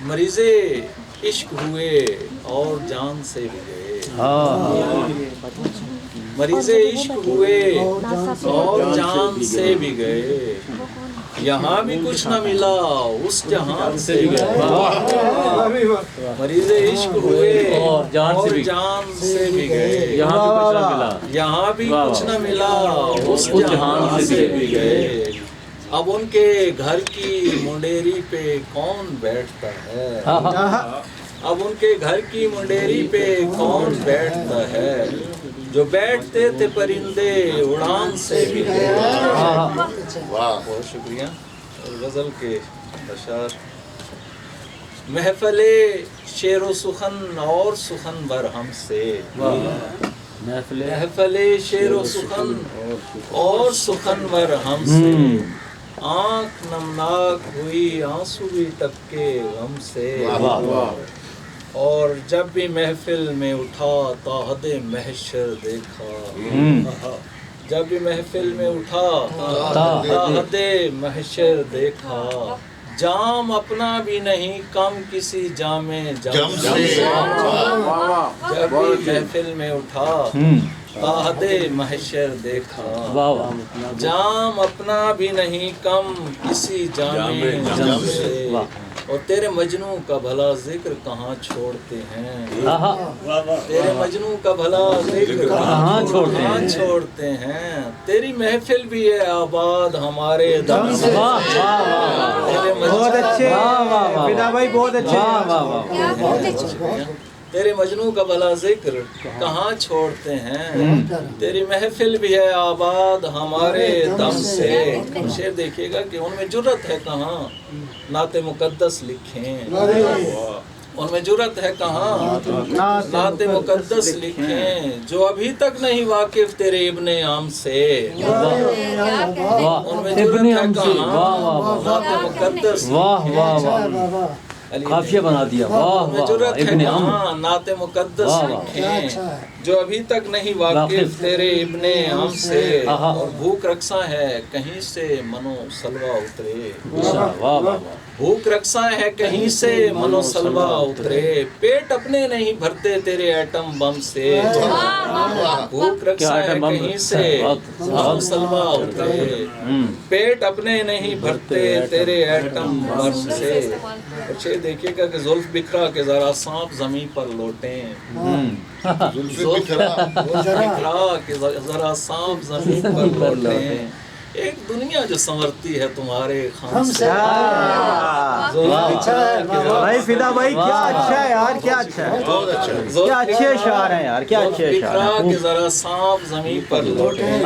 مریض عشق ہوئے اور جان سے بھی گئے، مریض عشق ہوئے اور جان سے بھی گئے، یہاں بھی کچھ نہ ملا اس جہان سے بھی گئے، مریض عشق ہوئے اور جان سے بھی گئے، یہاں بھی کچھ نہ ملا اس جہان سے بھی گئے، اب ان کے گھر کی منڈیری پہ کون بیٹھتا ہے، اب ان کے گھر کی منڈیری پہ کون بیٹھتا ہے، جو بیٹھتے تھے پرندے اڑان سے بھی گئے۔ بہت شکریہ۔ غزل کے اشعار: محفل شعر و سخن اور سخن بر ہم سے، محفل شعر و سخن اور سخن بر ہم سے، آنکھ نمناک ہوئی آنسو بھی ٹپکے غم سے، اور جب بھی محفل میں اٹھا تا حد محشر دیکھا، جب بھی محفل میں اٹھا تا حد محشر دیکھا، جام اپنا بھی نہیں کم کسی جام جم سے، جب بھی محفل میں اٹھا تا حد محشر دیکھا، جام اپنا بھی نہیں کم کسی جام جم سے، اور تیرے مجنوں کا بھلا ذکر کہاں چھوڑتے ہیں، تیرے مجنوں کا بھلا ذکر کہاں چھوڑتے ہیں، تیری محفل بھی ہے آباد ہمارے دم سے، بہت اچھے فدا بھائی، بہت اچھے، تیرے مجنوں کا بھلا ذکر کہاں چھوڑتے ہیں، تیری محفل بھی ہے آباد ہمارے دم سے۔ شعر دیکھیے گا کہ ان میں جرت ہے کہاں نعت مقدس لکھیں، ان میں جرت ہے کہاں نعت مقدس لکھیں، جو ابھی تک نہیں واقف تیرے ابن عام سے، ان میں جرت ہے کہاں نعت مقدس لکھیں، قافیہ بنا دیا، واہ میں جرت ہے کہاں نعت مقدس لکھیں، جو ابھی تک نہیں واقف تیرے ابن عام سے، اور بھوک رقصاں ہے کہیں سے منو سلوہ اترے، بھوک رقصاں ہے کہیں سے منو سلوہ اترے، پیٹ اپنے نہیں بھرتے تیرے ایٹم بم سے، بھوک رقصاں ہے کہیں سے منو سلوہ اترے، پیٹ اپنے نہیں بھرتے تیرے ایٹم بم سے۔ اچھے دیکھیے گا کہ زلف بکھرا کے ذرا سانپ زمین پر لوٹیں، زلف بکھرا کے ذرا سانپ زمین پر لوٹیں، ایک دنیا جو سنورتی ہے تمہارے خم سے، بھائی فدا بھائی کیا اچھا ہے یار، کیا اچھا ہے، کیا اچھے اشعار ہیں یار، کیا اچھے اشعار ہیں۔ بکھرا کے ذرا سانپ زمین پر لوٹیں،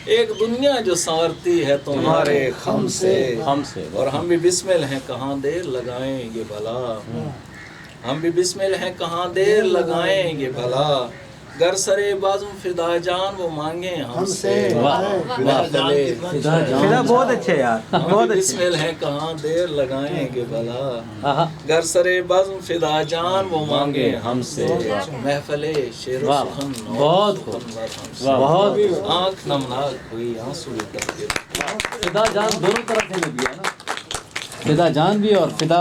ایک دنیا جو سنورتی ہے تمہارے خم سے، اور ہم بھی بسمل ہیں کہاں دیر لگائیں گے بھلا، ہم بھی بسمل ہیں کہاں دیر لگائیں گے بھلا، گر سرے بازم فدا جان وہ مانگیں ہم سے، فدا بہت اچھے یار، بہت اچھے، بسمل ہیں کہاں دیر لگائیں گے بھلا، گر سرے بازم فدا جان وہ مانگیں ہم سے، محفل شعر و سخن اور سخن بر ہم سے، بہت آنکھ نمناک ہوئی آنسو بھی ٹپکے۔ فدا جان دونوں طرف سے دیا نا، فدا جان بھی اور فدا